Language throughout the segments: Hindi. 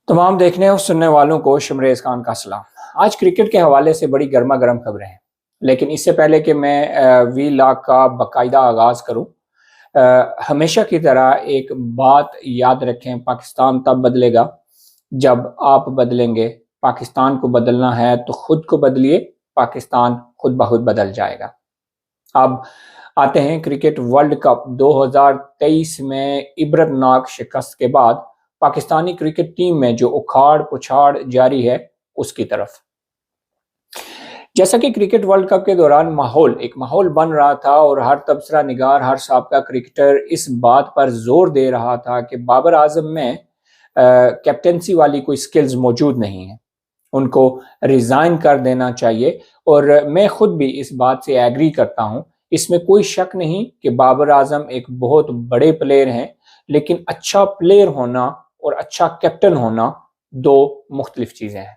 तमाम देखने और सुनने वालों को शमरेज खान का सलाम। आज क्रिकेट के हवाले से बड़ी गर्मा गर्म खबरें हैं, लेकिन इससे पहले कि मैं वी लॉग का बाकायदा आगाज करूं, हमेशा की तरह एक बात याद रखें, पाकिस्तान तब बदलेगा जब आप बदलेंगे। पाकिस्तान को बदलना है तो खुद को बदलिए, पाकिस्तान खुद ब खुद बदल जाएगा। अब आते हैं क्रिकेट वर्ल्ड कप 2023 में इबरतनाक शिकस्त के बाद पाकिस्तानी क्रिकेट टीम में जो उखाड़ पुछाड़ जारी है उसकी तरफ। जैसा कि क्रिकेट वर्ल्ड कप के दौरान एक माहौल बन रहा था और हर तबसरा निगार, हर साबका क्रिकेटर इस बात पर जोर दे रहा था कि बाबर आजम में कैप्टेंसी वाली कोई स्किल्स मौजूद नहीं है, उनको रिजाइन कर देना चाहिए। और मैं खुद भी इस बात से एग्री करता हूं। इसमें कोई शक नहीं कि बाबर आजम एक बहुत बड़े प्लेयर हैं, लेकिन अच्छा प्लेयर होना और अच्छा कैप्टन होना दो मुख्तलिफ चीजें हैं।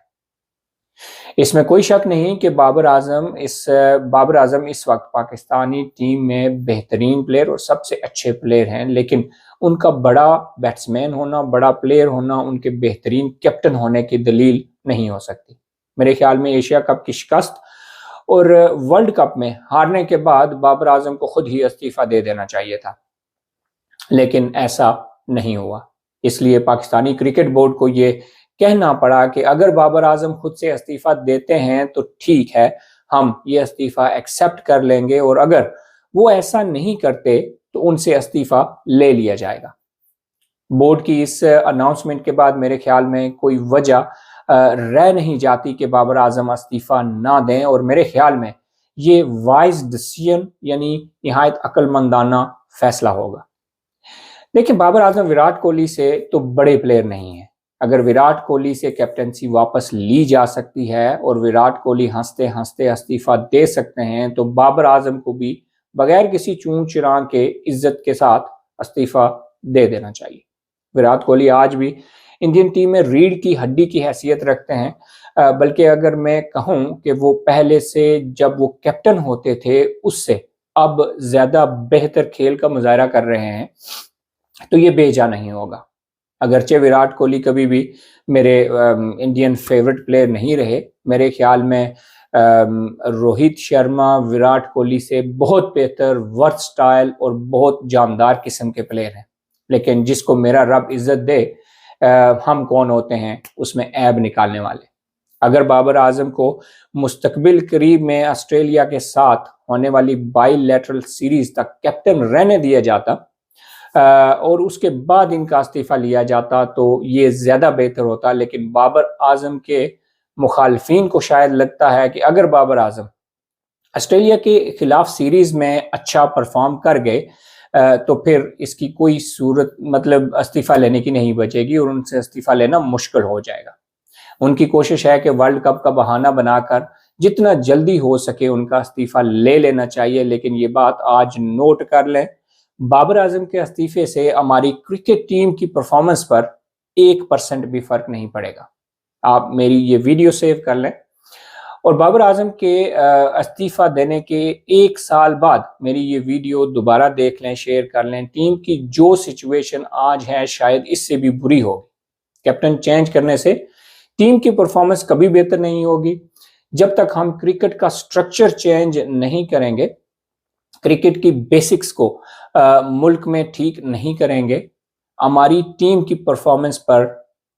इसमें कोई शक नहीं कि बाबर आजम इस वक्त पाकिस्तानी टीम में बेहतरीन प्लेयर और सबसे अच्छे प्लेयर हैं, लेकिन उनका बड़ा बैट्समैन होना, बड़ा प्लेयर होना उनके बेहतरीन कैप्टन होने की दलील नहीं हो सकती। मेरे ख्याल में एशिया कप की शिकस्त और वर्ल्ड कप में हारने के बाद बाबर आजम को खुद ही इस्तीफा दे देना चाहिए था, लेकिन ऐसा नहीं हुआ। इसलिए पाकिस्तानी क्रिकेट बोर्ड को ये कहना पड़ा कि अगर बाबर आजम खुद से इस्तीफा देते हैं तो ठीक है, हम ये इस्तीफा एक्सेप्ट कर लेंगे, और अगर वो ऐसा नहीं करते तो उनसे इस्तीफा ले लिया जाएगा। बोर्ड की इस अनाउंसमेंट के बाद मेरे ख्याल में कोई वजह रह नहीं जाती कि बाबर आजम इस्तीफा ना दें, और मेरे ख्याल में ये वाइज डिसीजन यानी निहायत अक्लमंदाना फैसला होगा। देखिए, बाबर आजम विराट कोहली से तो बड़े प्लेयर नहीं है। अगर विराट कोहली से कैप्टनसी वापस ली जा सकती है और विराट कोहली हंसते हंसते इस्तीफा दे सकते हैं, तो बाबर आजम को भी बगैर किसी चूं चिरां के इज्जत के साथ इस्तीफा दे देना चाहिए। विराट कोहली आज भी इंडियन टीम में रीढ़ की हड्डी की हैसियत रखते हैं, बल्कि अगर मैं कहूं कि वो पहले से जब वो कैप्टन होते थे उससे अब ज्यादा बेहतर खेल का मुजाहरा कर रहे हैं, तो ये बेजा नहीं होगा। अगरचे विराट कोहली कभी भी मेरे इंडियन फेवरेट प्लेयर नहीं रहे, मेरे ख्याल में रोहित शर्मा विराट कोहली से बहुत बेहतर वर्सटाइल और बहुत जानदार किस्म के प्लेयर हैं। लेकिन जिसको मेरा रब इज्जत दे, हम कौन होते हैं उसमें ऐब निकालने वाले। अगर बाबर आजम को मुस्तकबिल करीब में ऑस्ट्रेलिया के साथ होने वाली बाईलैटरल सीरीज तक कैप्टन रहने दिया जाता और उसके बाद इनका इस्तीफा लिया जाता तो ये ज्यादा बेहतर होता। लेकिन बाबर आजम के मुखालफिन को शायद लगता है कि अगर बाबर आजम ऑस्ट्रेलिया के खिलाफ सीरीज में अच्छा परफॉर्म कर गए तो फिर इसकी कोई सूरत मतलब इस्तीफा लेने की नहीं बचेगी और उनसे इस्तीफा लेना मुश्किल हो जाएगा। उनकी कोशिश है कि वर्ल्ड कप का बहाना बनाकर जितना जल्दी हो सके उनका इस्तीफा ले लेना चाहिए। लेकिन ये बात आज नोट कर लें, बाबर आजम के इस्तीफे से हमारी क्रिकेट टीम की परफॉर्मेंस पर 1% भी फर्क नहीं पड़ेगा। आप मेरी ये वीडियो सेव कर लें और बाबर आजम के इस्तीफा देने के 1 साल बाद मेरी ये वीडियो दोबारा देख लें, शेयर कर लें। टीम की जो सिचुएशन आज है शायद इससे भी बुरी होगी। कैप्टन चेंज करने से टीम की परफॉर्मेंस कभी बेहतर नहीं होगी। जब तक हम क्रिकेट का स्ट्रक्चर चेंज नहीं करेंगे, क्रिकेट की बेसिक्स को मुल्क में ठीक नहीं करेंगे, हमारी टीम की परफॉर्मेंस पर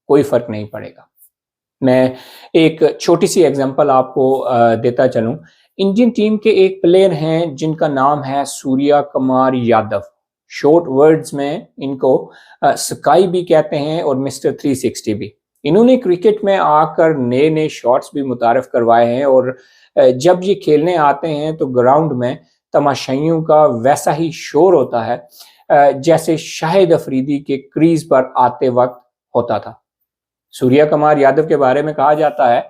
कोई फर्क नहीं पड़ेगा। मैं एक छोटी सी एग्जांपल आपको देता चलूं। इंडियन टीम के एक प्लेयर हैं जिनका नाम है सूर्या कुमार यादव। शॉर्ट वर्ड्स में इनको स्काई भी कहते हैं और मिस्टर 360 भी। इन्होंने क्रिकेट में आकर नए नए शॉट्स भी मुतारफ करवाए हैं और जब ये खेलने आते हैं तो ग्राउंड में तमाशाइयों का वैसा ही शोर होता है जैसे शाहिद अफरीदी के क्रीज पर आते वक्त होता था। सूर्या कुमार यादव के बारे में कहा जाता है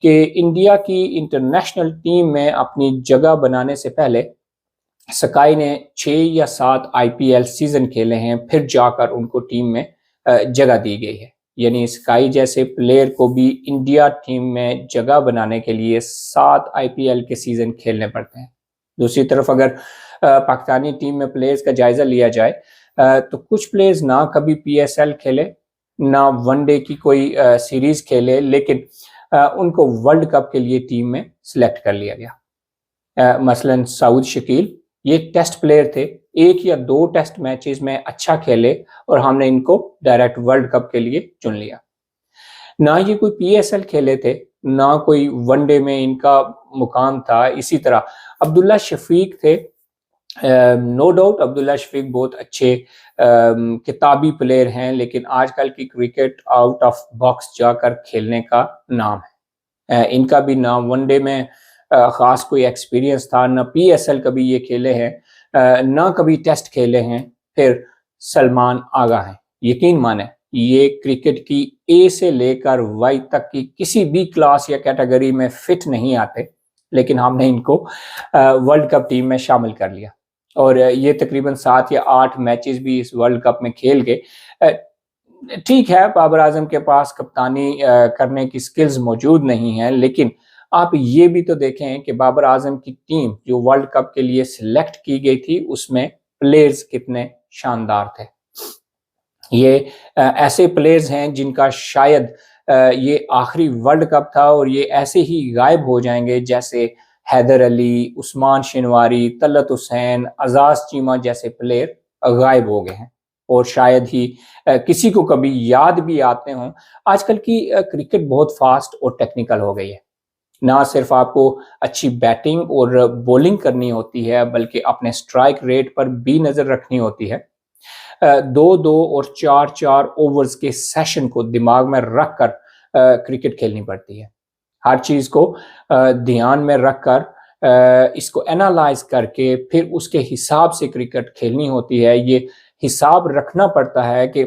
कि इंडिया की इंटरनेशनल टीम में अपनी जगह बनाने से पहले स्काई ने 6 या 7 IPL सीजन खेले हैं, फिर जाकर उनको टीम में जगह दी गई है। यानी स्काई जैसे प्लेयर को भी इंडिया टीम में जगह बनाने के लिए 7 IPL के सीजन खेलने पड़ते हैं। दूसरी तरफ अगर पाकिस्तानी टीम में प्लेयर्स का जायजा लिया जाए तो कुछ प्लेयर्स ना कभी PSL खेले ना वनडे की कोई सीरीज खेले, लेकिन उनको वर्ल्ड कप के लिए टीम में सिलेक्ट कर लिया गया। मसलन सऊद शकील, ये टेस्ट प्लेयर थे, 1 या 2 टेस्ट मैचेस में अच्छा खेले और हमने इनको डायरेक्ट वर्ल्ड कप के लिए चुन लिया। ना ये कोई पीएसएल खेले थे, ना कोई वनडे में इनका मुकाम था। इसी तरह अब्दुल्ला शफीक थे। नो डाउट अब्दुल्ला शफीक बहुत अच्छे किताबी प्लेयर हैं, लेकिन आजकल की क्रिकेट आउट ऑफ बॉक्स जाकर खेलने का नाम है। इनका भी ना वनडे में ख़ास कोई एक्सपीरियंस था, ना पीएसएल कभी ये खेले हैं, ना कभी टेस्ट खेले हैं। फिर सलमान आगा हैं, यकीन माने ये क्रिकेट की ए से लेकर वाई तक की किसी भी क्लास या कैटेगरी में फिट नहीं आते, लेकिन हमने इनको वर्ल्ड कप टीम में शामिल कर लिया और ये तकरीबन 7 या 8 मैचेस भी इस वर्ल्ड कप में खेल गए। ठीक है, बाबर आजम के पास कप्तानी करने की स्किल्स मौजूद नहीं है, लेकिन आप ये भी तो देखें कि बाबर आजम की टीम जो वर्ल्ड कप के लिए सिलेक्ट की गई थी, उसमें प्लेयर्स कितने शानदार थे। ये ऐसे प्लेयर्स हैं जिनका शायद ये आखिरी वर्ल्ड कप था और ये ऐसे ही गायब हो जाएंगे जैसे हैदर अली, उस्मान शिनवारी, तलत हुसैन, अजाज चीमा जैसे प्लेयर गायब हो गए हैं और शायद ही किसी को कभी याद भी आते हों। आजकल की क्रिकेट बहुत फास्ट और टेक्निकल हो गई है। ना सिर्फ आपको अच्छी बैटिंग और बॉलिंग करनी होती है, बल्कि अपने स्ट्राइक रेट पर भी नज़र रखनी होती है। 2-2 और 4-4 ओवर्स के सेशन को दिमाग में रख कर क्रिकेट खेलनी पड़ती है। हर चीज़ को ध्यान में रख कर इसको एनालाइज करके फिर उसके हिसाब से क्रिकेट खेलनी होती है। ये हिसाब रखना पड़ता है कि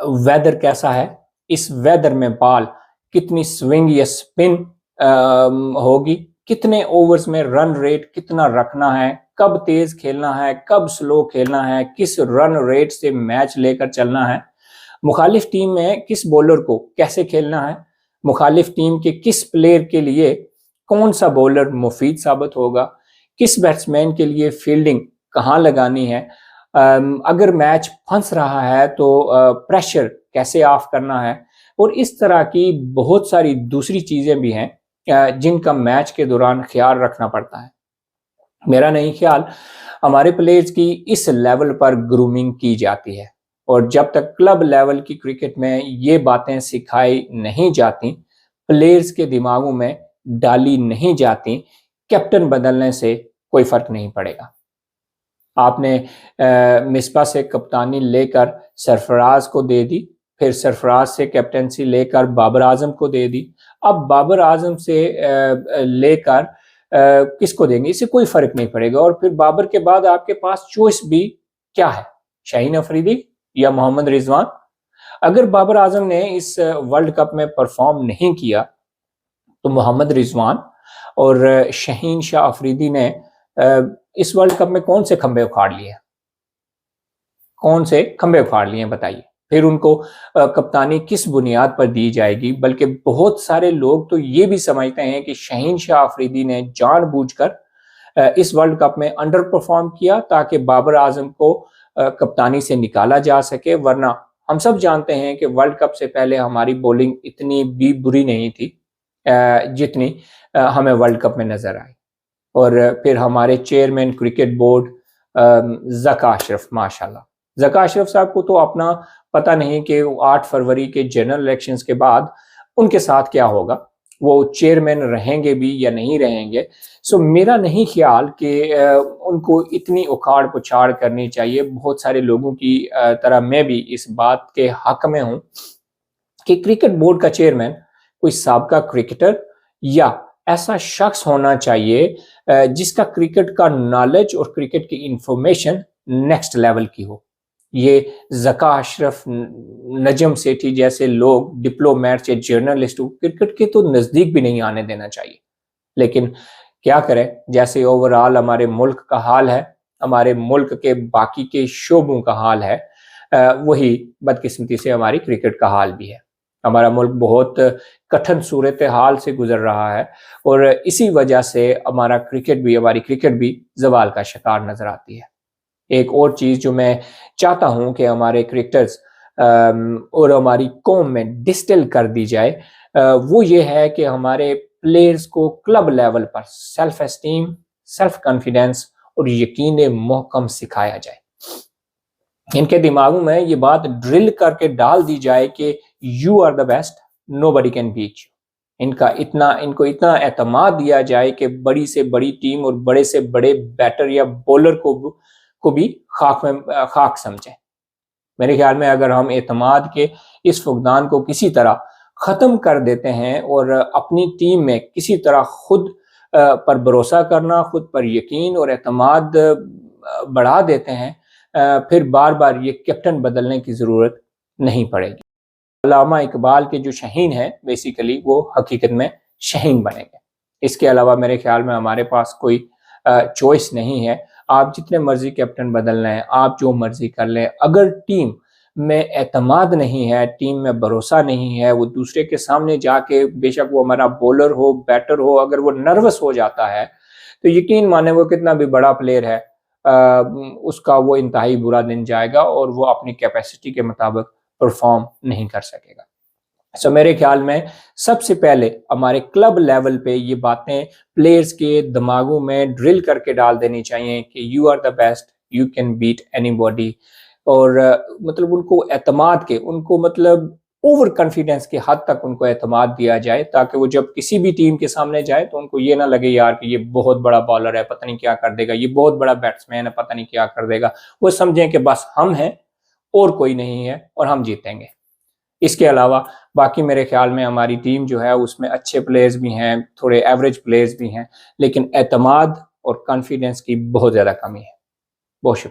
वेदर कैसा है, इस वेदर में बॉल कितनी स्विंग या स्पिन होगी, कितने ओवर्स में रन रेट कितना रखना है, कब तेज खेलना है, कब स्लो खेलना है, किस रन रेट से मैच लेकर चलना है, मुखालिफ टीम में किस बॉलर को कैसे खेलना है, मुखालिफ टीम के किस प्लेयर के लिए कौन सा बॉलर मुफीद साबित होगा, किस बैट्समैन के लिए फील्डिंग कहाँ लगानी है, अगर मैच फंस रहा है तो प्रेशर कैसे ऑफ करना है, और इस तरह की बहुत सारी दूसरी चीज़ें भी हैं जिनका मैच के दौरान ख्याल रखना पड़ता है। मेरा नहीं ख्याल हमारे प्लेयर्स की इस लेवल पर ग्रूमिंग की जाती है और जब तक क्लब लेवल की क्रिकेट में ये बातें सिखाई नहीं जाती, प्लेयर्स के दिमागों में डाली नहीं जाती, कैप्टन बदलने से कोई फर्क नहीं पड़ेगा। आपने मिसबा से कप्तानी लेकर सरफराज को दे दी, फिर सरफराज से कैप्टनसी लेकर बाबर आजम को दे दी, अब बाबर आजम से लेकर किसको देंगे, इससे कोई फर्क नहीं पड़ेगा। और फिर बाबर के बाद आपके पास चॉइस भी क्या है, शाहीन अफरीदी या मोहम्मद रिजवान। अगर बाबर आजम ने इस वर्ल्ड कप में परफॉर्म नहीं किया तो मोहम्मद रिजवान और शाहीन शाह अफरीदी ने इस वर्ल्ड कप में कौन से खंबे उखाड़ लिए, कौन से खंबे उखाड़ लिए बताइए। फिर उनको कप्तानी किस बुनियाद पर दी जाएगी। बल्कि बहुत सारे लोग तो ये भी समझते हैं कि शाहीन शाह अफरीदी ने जानबूझकर इस वर्ल्ड कप में अंडर परफॉर्म किया ताकि बाबर आजम को कप्तानी से निकाला जा सके, वरना हम सब जानते हैं कि वर्ल्ड कप से पहले हमारी बॉलिंग इतनी भी बुरी नहीं थी जितनी हमें वर्ल्ड कप में नजर आई। और फिर हमारे chairman cricket board Zaka Ashraf, माशाल्लाह, ज़का अशरफ साहब को तो अपना पता नहीं कि 8 फरवरी के जनरल इलेक्शंस के बाद उनके साथ क्या होगा, वो चेयरमैन रहेंगे भी या नहीं रहेंगे। सो मेरा नहीं ख्याल कि उनको इतनी उखाड़ पुछाड़ करनी चाहिए। बहुत सारे लोगों की तरह मैं भी इस बात के हक में हूँ कि क्रिकेट बोर्ड का चेयरमैन कोई साबका क्रिकेटर या ऐसा शख्स होना चाहिए जिसका क्रिकेट का नॉलेज और क्रिकेट की इंफॉर्मेशन नेक्स्ट लेवल की हो। ये ज़का अशरफ, नजम सेठी जैसे लोग डिप्लोमेट या जर्नलिस्ट क्रिकेट के तो नज़दीक भी नहीं आने देना चाहिए। लेकिन क्या करें, जैसे ओवरऑल हमारे मुल्क का हाल है, हमारे मुल्क के बाकी के शोबों का हाल है, वही बदकिस्मती से हमारी क्रिकेट का हाल भी है। हमारा मुल्क बहुत कठिन सूरत हाल से गुजर रहा है और इसी वजह से हमारी क्रिकेट भी ज़वाल का शिकार नजर आती है। एक और चीज़ जो मैं चाहता हूँ कि हमारे क्रिकेटर्स और हमारी कौम में डिस्टिल कर दी जाए, वो ये है कि हमारे प्लेयर्स को क्लब लेवल पर सेल्फ एस्टीम, सेल्फ कॉन्फिडेंस और यकीन मोहकम सिखाया जाए। इनके दिमागों में ये बात ड्रिल करके डाल दी जाए कि you are the best, nobody can beat you. इनको इतना एतमाद दिया जाए कि बड़ी से बड़ी टीम और बड़े से बड़े बैटर या बॉलर को भी खाक समझे। मेरे ख्याल में अगर हम एतमाद के इस फुकदान को किसी तरह ख़त्म कर देते हैं और अपनी टीम में किसी तरह खुद पर भरोसा करना, खुद पर यकीन और एतमाद बढ़ा देते हैं, फिर बार बार ये कैप्टन बदलने की ज़रूरत नहीं पड़ेगी। अल्लामा इकबाल के जो शहीन है बेसिकली वो हकीकत में शहीन बनेंगे। इसके अलावा मेरे ख्याल में हमारे पास कोई चॉइस नहीं है। आप जितने मर्जी कैप्टन बदल लें, आप जो मर्जी कर लें, अगर टीम में एतमाद नहीं है, टीम में भरोसा नहीं है, वो दूसरे के सामने जाके बेशक वो हमारा बॉलर हो, बैटर हो, अगर वो नर्वस हो जाता है तो यकीन माने वो कितना भी बड़ा प्लेयर है, उसका वो इंतहाई बुरा दिन जाएगा और वो अपनी कैपेसिटी के मुताबिक परफॉर्म नहीं कर सकेगा। सो मेरे ख्याल में सबसे पहले हमारे क्लब लेवल पे ये बातें प्लेयर्स के दिमागों में ड्रिल करके डाल देनी चाहिए कि you are the best, you can beat anybody. और मतलब उनको एतमाद के, उनको मतलब ओवर कॉन्फिडेंस के हद तक उनको एतमाद दिया जाए, ताकि वो जब किसी भी टीम के सामने जाए तो उनको ये ना लगे यार कि ये बहुत बड़ा बॉलर है, पता नहीं क्या कर देगा, ये बहुत बड़ा बैट्समैन है, पता नहीं क्या कर देगा। वो समझें कि बस हम हैं और कोई नहीं है और हम जीतेंगे। इसके अलावा बाकी मेरे ख्याल में हमारी टीम जो है उसमें अच्छे प्लेयर्स भी हैं, थोड़े एवरेज प्लेयर्स भी हैं, लेकिन एतमाद और कॉन्फिडेंस की बहुत ज़्यादा कमी है। बहुत शुक्रिया।